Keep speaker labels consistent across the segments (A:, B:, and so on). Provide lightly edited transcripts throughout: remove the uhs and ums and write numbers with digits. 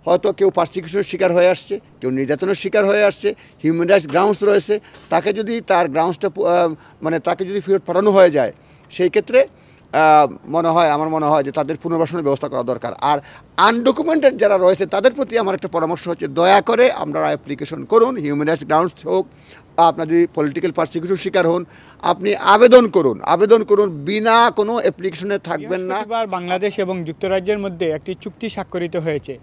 A: হয়তো কেউ পারসিকিউশনের শিকার হয়ে আসছে, কেউ নির্যাতনের শিকার হয়ে আসছে, হিউম্যান রাইটস গ্রাউন্ডস রয়েছে, তাকে যদি তার গ্রাউন্ডসটা মানে তাকে যদি ফেরত পাঠানো হয়ে যায়, সেই ক্ষেত্রে আমার মনে হয় যে তাদের পুনর্বাসনের ব্যবস্থা করা দরকার। আর আনডকুমেন্টেড যারা রয়েছে তাদের প্রতি আমার একটা পরামর্শ হচ্ছে, দয়া করে আপনারা অ্যাপ্লিকেশন করুন, হিউম্যান রাইটস গ্রাউন্ডস হোক, আপনার যদি পলিটিক্যাল পারসিকিউশন শিকার হন, আপনি আবেদন করুন, বিনা কোনো অ্যাপ্লিকেশনে থাকবেন না।
B: বাংলাদেশ এবং যুক্তরাজ্যের মধ্যে একটি চুক্তি স্বাক্ষরিত হয়েছে।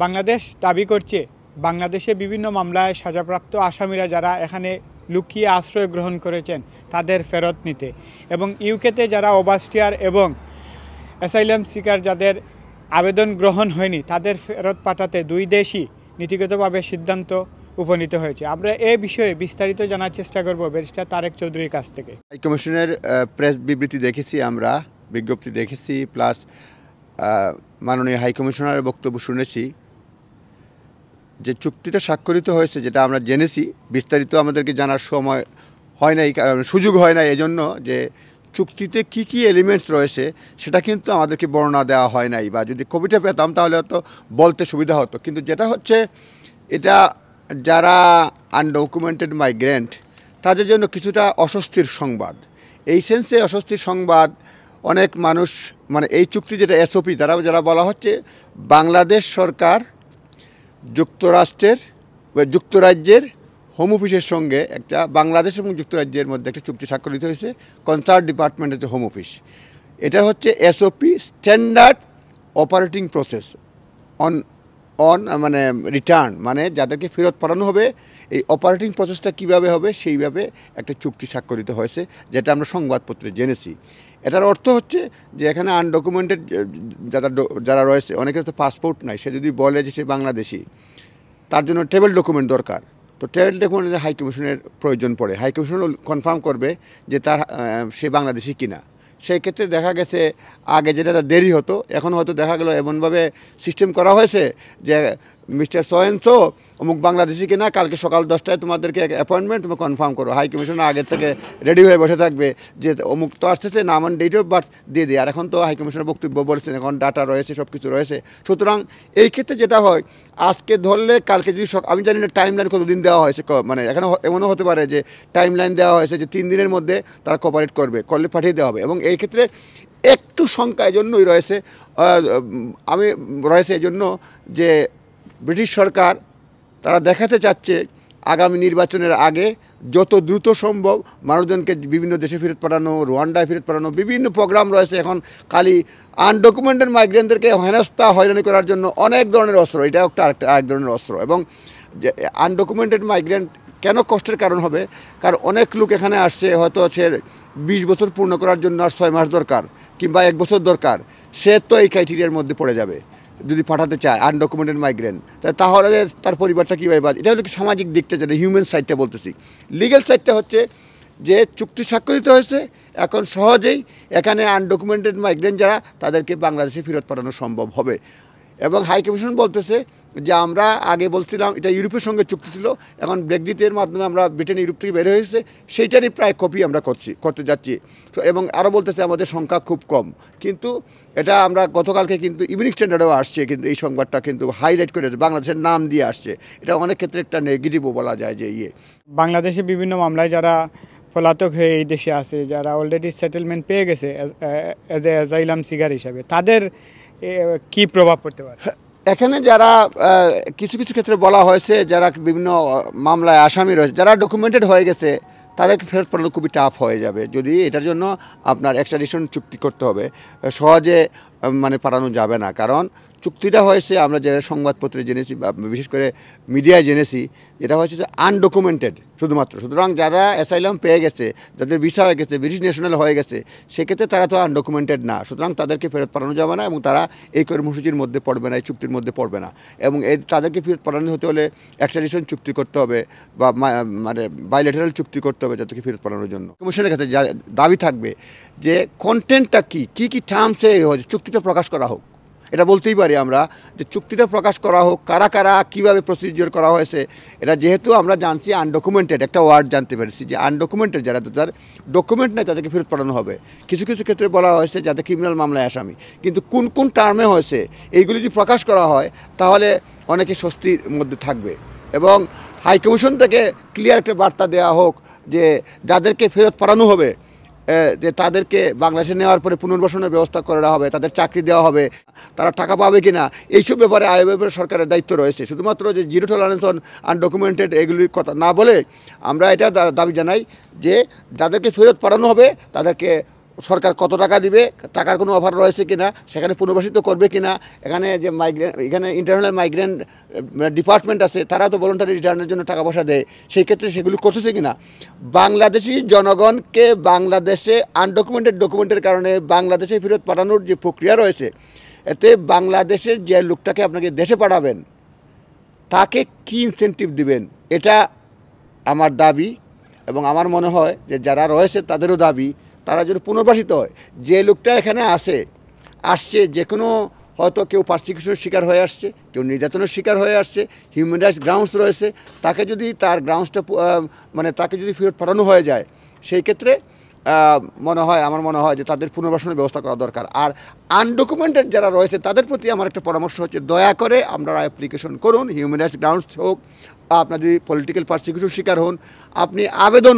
B: বাংলাদেশ দাবি করছে বাংলাদেশে বিভিন্ন মামলায় সাজাপ্রাপ্ত আসামিরা যারা এখানে লুকিয়ে আশ্রয় গ্রহণ করেছেন তাদের ফেরত নিতে, এবং ইউকেতে যারা ওভারস্টিয়ার এবং অ্যাসাইলাম সিকার যাদের আবেদন গ্রহণ হয়নি তাদের ফেরত পাঠাতে দুই দেশই নীতিগতভাবে সিদ্ধান্ত উপনীত হয়েছে। আমরা এই বিষয়ে বিস্তারিত জানার চেষ্টা করব ব্যারিস্টার তারেক চৌধুরীর কাছ থেকে।
A: হাইকমিশনের প্রেস বিবৃতি দেখেছি, আমরা বিজ্ঞপ্তি দেখেছি, প্লাস মাননীয় হাইকমিশনারের বক্তব্য শুনেছি। যে চুক্তিটা স্বাক্ষরিত হয়েছে, যেটা আমরা জেনেছি, বিস্তারিত আমাদেরকে জানার সময় হয় নাই, সুযোগ হয় না, এজন্য যে চুক্তিতে কি কি এলিমেন্টস রয়েছে সেটা কিন্তু আমাদেরকে বর্ণনা দেওয়া হয় নাই, বা যদি কপিটা পেতাম তাহলে হয়তো বলতে সুবিধা হতো। কিন্তু যেটা হচ্ছে, এটা যারা আনডকুমেন্টেড মাইগ্রেন্ট তাদের জন্য কিছুটা অস্বস্তির সংবাদ। এই সেন্সে অস্বস্তির সংবাদ, অনেক মানুষ মানে এই চুক্তি যেটা এসওপি যারা বলা হচ্ছে, বাংলাদেশ সরকার যুক্তরাজ্যের হোম অফিসের সঙ্গে একটা, বাংলাদেশ এবং যুক্তরাজ্যের মধ্যে একটা চুক্তি স্বাক্ষরিত হয়েছে। কনসার্ন ডিপার্টমেন্ট হচ্ছে হোম অফিস। এটা হচ্ছে SOP, standard operating process on মানে রিটার্ন, মানে যাদেরকে ফেরত পাঠানো হবে এই অপারেটিং প্রসেসটা কীভাবে হবে সেইভাবে একটা চুক্তি স্বাক্ষরিত হয়েছে, যেটা আমরা সংবাদপত্রে জেনেছি। এটার অর্থ হচ্ছে যে এখানে আনডকুমেন্টেড যারা রয়েছে, অনেকের তো পাসপোর্ট নাই, সে যদি বলে যে সে বাংলাদেশি, তার জন্য ট্রাভেল ডকুমেন্ট দরকার। তো ট্রাভেল ডকুমেন্টে হাইকমিশনের প্রয়োজন পড়ে, হাইকমিশন কনফার্ম করবে যে সে বাংলাদেশি কিনা। সেই ক্ষেত্রে দেখা গেছে আগে যেটা দেরি হতো, এখন হয়তো দেখা গেল এমনভাবে সিস্টেম করা হয়েছে যে মিস্টার সোয়েন্সো অমুক বাংলাদেশি কিনা, কালকে সকাল 10টায় তোমাদেরকে অ্যাপয়েন্টমেন্ট, তুমি কনফার্ম করো। হাইকমিশন আগের থেকে রেডি হয়ে বসে থাকবে যে অমুক তো আসতেছে, নাম অ্যান্ড ডেট অফ বার্থ দিয়ে দিই। আর এখন তো হাইকমিশনের বক্তব্য বলেছেন, এখন ডাটা রয়েছে, সব কিছু রয়েছে। সুতরাং এই ক্ষেত্রে যেটা হয়, আজকে ধরলে কালকে যদি আমি জানি না টাইম লাইন কতদিন দেওয়া হয়েছে, মানে এখানে এমনও হতে পারে যে টাইম লাইন দেওয়া হয়েছে যে 3 দিনের মধ্যে তারা কোঅপারেট করলে পাঠিয়ে দেওয়া হবে। এবং এই ক্ষেত্রে একটু শঙ্কা এজন্যই রয়েছে, এই জন্য যে ব্রিটিশ সরকার তারা দেখাতে চাচ্ছে আগামী নির্বাচনের আগে যত দ্রুত সম্ভব মানুষজনকে বিভিন্ন দেশে ফেরত পাঠানো, রুয়ান্ডায় ফেরত পাঠানো, বিভিন্ন প্রোগ্রাম রয়েছে। এখন খালি আনডকুমেন্টেড মাইগ্রেন্টদেরকে হেনস্থা হয়রানি করার জন্য অনেক ধরনের অস্ত্র, এটা একটা আরেক ধরনের অস্ত্র। এবং আনডকুমেন্টেড মাইগ্রেন্ট কেন কষ্টের কারণ হবে, কারণ অনেক লোক এখানে আসছে, হয়তো সে 20 বছর পূর্ণ করার জন্য আর 6 মাস দরকার, কিংবা 1 বছর দরকার, সে তো এই ক্রাইটেরিয়ার মধ্যে পড়ে যাবে যদি পাঠাতে চায় আনডকুমেন্টেড মাইগ্রেন্ট। তাহলে তার পরিবারটা কীভাবে বাঁচে? এটা হলো সামাজিক দিকটা, যেটা হিউম্যান সাইডটা বলতেছি। লিগ্যাল সাইডটা হচ্ছে যে চুক্তি স্বাক্ষরিত হয়েছে, এখন সহজেই এখানে আনডকুমেন্টেড মাইগ্রেন্ট যারা, তাদেরকে বাংলাদেশে ফেরত পাঠানো সম্ভব হবে। এবং হাইকমিশন বলতেছে যে আমরা আগে বলছিলাম এটা ইউরোপের সঙ্গে চুক্তি ছিল, এখন ব্রেক্সিটের মাধ্যমে আমরা ব্রিটেন ইউরোপ থেকে বের হয়েছে, সেইটারই প্রায় কপি আমরা করতে যাচ্ছি। তো এবং আরও বলতেছে আমাদের সংখ্যা খুব কম, কিন্তু এটা আমরা গতকালকে কিন্তু ইভিনিং স্ট্যান্ডার্ডেও আসছে, কিন্তু এই সংবাদটা কিন্তু হাইলাইট করেছে, বাংলাদেশের নাম দিয়ে আসছে। এটা অনেক ক্ষেত্রে একটা নেগেটিভও বলা যায় যে
B: বাংলাদেশে বিভিন্ন মামলায় যারা পলাতক হয়ে এই দেশে আছে, যারা অলরেডি সেটেলমেন্ট পেয়ে গেছে অ্যাজ এ অ্যাজাইলাম সিগার হিসাবে, তাদের কি প্রভাব পড়তে পারে?
A: এখানে যারা কিছু কিছু ক্ষেত্রে বলা হয়েছে, যারা বিভিন্ন মামলায় আসামি রয়েছে, যারা ডকুমেন্টেড হয়ে গেছে, তাদেরকে ফেরত পাঠানো খুবই টাফ হয়ে যাবে। যদি এটার জন্য আপনার এক্সট্রাডিশন চুক্তি করতে হবে, সহজে মানে পাঠানো যাবে না। কারণ চুক্তিটা হয়েছে, আমরা যে সংবাদপত্রে জেনেছি বা বিশেষ করে মিডিয়ায় জেনেছি, যেটা হয়েছে যে আনডকুমেন্টেড শুধুমাত্র। সুতরাং যারা অ্যাসাইলাম পেয়ে গেছে, যাদের ভিসা হয়ে গেছে, ব্রিটিশ ন্যাশনাল হয়ে গেছে, সেক্ষেত্রে তারা তো আনডকুমেন্টেড না। সুতরাং তাদেরকে ফেরত পাঠানো যাবে না, এবং তারা এই কর্মসূচির মধ্যে পড়বে না, এই চুক্তির মধ্যে পড়বে না। এবং তাদেরকে ফেরত পাঠানো হতে হলে এক্সট্রাডিশন চুক্তি করতে হবে, বা মানে বাইলেটারাল চুক্তি করতে হবে যাদেরকে ফেরত পাঠানোর জন্য। কমিশনের কাছে দাবি থাকবে যে কন্টেন্টটা কী কী টার্মসে চুক্তিটা প্রকাশ করা হোক, এটা বলতেই পারি আমরা যে চুক্তিটা প্রকাশ করা হোক, কারা কারা কীভাবে প্রসিডিওর করা হয়েছে। এটা যেহেতু আমরা জানছি আনডকুমেন্টেড, একটা ওয়ার্ড জানতে পেরেছি যে আনডকুমেন্টেড যারা, তাদের ডকুমেন্ট নেই তাদেরকে ফেরত পাঠানো হবে। কিছু কিছু ক্ষেত্রে বলা হয়েছে যাদের ক্রিমিনাল মামলায় আসামি, কিন্তু কোন কোন টার্মে হয়েছে এইগুলি যদি প্রকাশ করা হয় তাহলে অনেকে স্বস্তির মধ্যে থাকবে। এবং হাইকমিশন থেকে ক্লিয়ার একটা বার্তা দেওয়া হোক যে যাদেরকে ফেরত পাঠানো হবে যে তাদেরকে বাংলাদেশে নেওয়ার পরে পুনর্বাসনের ব্যবস্থা করা হবে, তাদের চাকরি দেওয়া হবে, তারা টাকা পাবে কি না, এইসব ব্যাপারে আইএমএফের সরকারের দায়িত্ব রয়েছে। শুধুমাত্র যে জিরো টলারেন্স অন আনডকুমেন্টেড এগুলির কথা না বলে আমরা এটা দাবি জানাই যে যাদেরকে ফেরত পাঠানো হবে তাদেরকে সরকার কত টাকা দিবে, টাকার কোনো অফার রয়েছে কিনা, সেখানে পুনর্বাসিত করবে কিনা, এখানে যে এখানে ইন্টারনাল মাইগ্রেন্ট ডিপার্টমেন্ট আছে তারা তো ভলান্টারি রিটার্নের জন্য টাকা পয়সা দেয়, সেই ক্ষেত্রে সেগুলি করতেছে কিনা। বাংলাদেশি জনগণকে বাংলাদেশে আনডকুমেন্টেড ডকুমেন্টের কারণে বাংলাদেশে ফেরত পাঠানোর যে প্রক্রিয়া রয়েছে, এতে বাংলাদেশের যে লোকটাকে আপনাকে দেশে পাঠাবেন তাকে কী ইনসেন্টিভ দিবেন, এটা আমার দাবি। এবং আমার মনে হয় যে যারা রয়েছে তাদেরও দাবি তারা যেন পুনর্বাসিত হয়। যে লোকটা এখানে আসছে যে কোনো হয়তো কেউ পারসিকিউশনের শিকার হয়ে আসছে, কেউ নির্যাতনের শিকার হয়ে আসছে, হিউম্যান রাইটস গ্রাউন্ডস রয়েছে, তাকে যদি তার গ্রাউন্ডসটা মানে তাকে যদি ফেরত পাঠানো হয়ে যায়, সেই ক্ষেত্রে আমার মনে হয় যে তাদের পুনর্বাসনের ব্যবস্থা করা দরকার। আর আনডকুমেন্টেড যারা রয়েছে তাদের প্রতি আমার একটা পরামর্শ হচ্ছে, দয়া করে আপনারা অ্যাপ্লিকেশন করুন, হিউম্যান রাইটস গ্রাউন্ডস হোক, আপনার যদি পলিটিক্যাল পারসিকিউশন শিকার হন আপনি আবেদন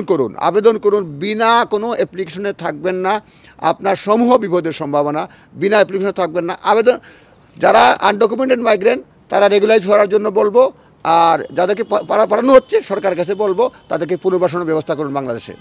A: করুন। বিনা কোনো অ্যাপ্লিকেশনে থাকবেন না, আপনার সমূহ বিপদের সম্ভাবনা, বিনা অ্যাপ্লিকেশনে থাকবেন না। যারা আনডকুমেন্টেড মাইগ্রেন্ট তারা রেগুলাইজ করার জন্য বলবো, আর যাদেরকে পাঠানো হচ্ছে সরকারের কাছে বলবো তাদেরকে পুনর্বাসনের ব্যবস্থা করুন বাংলাদেশে।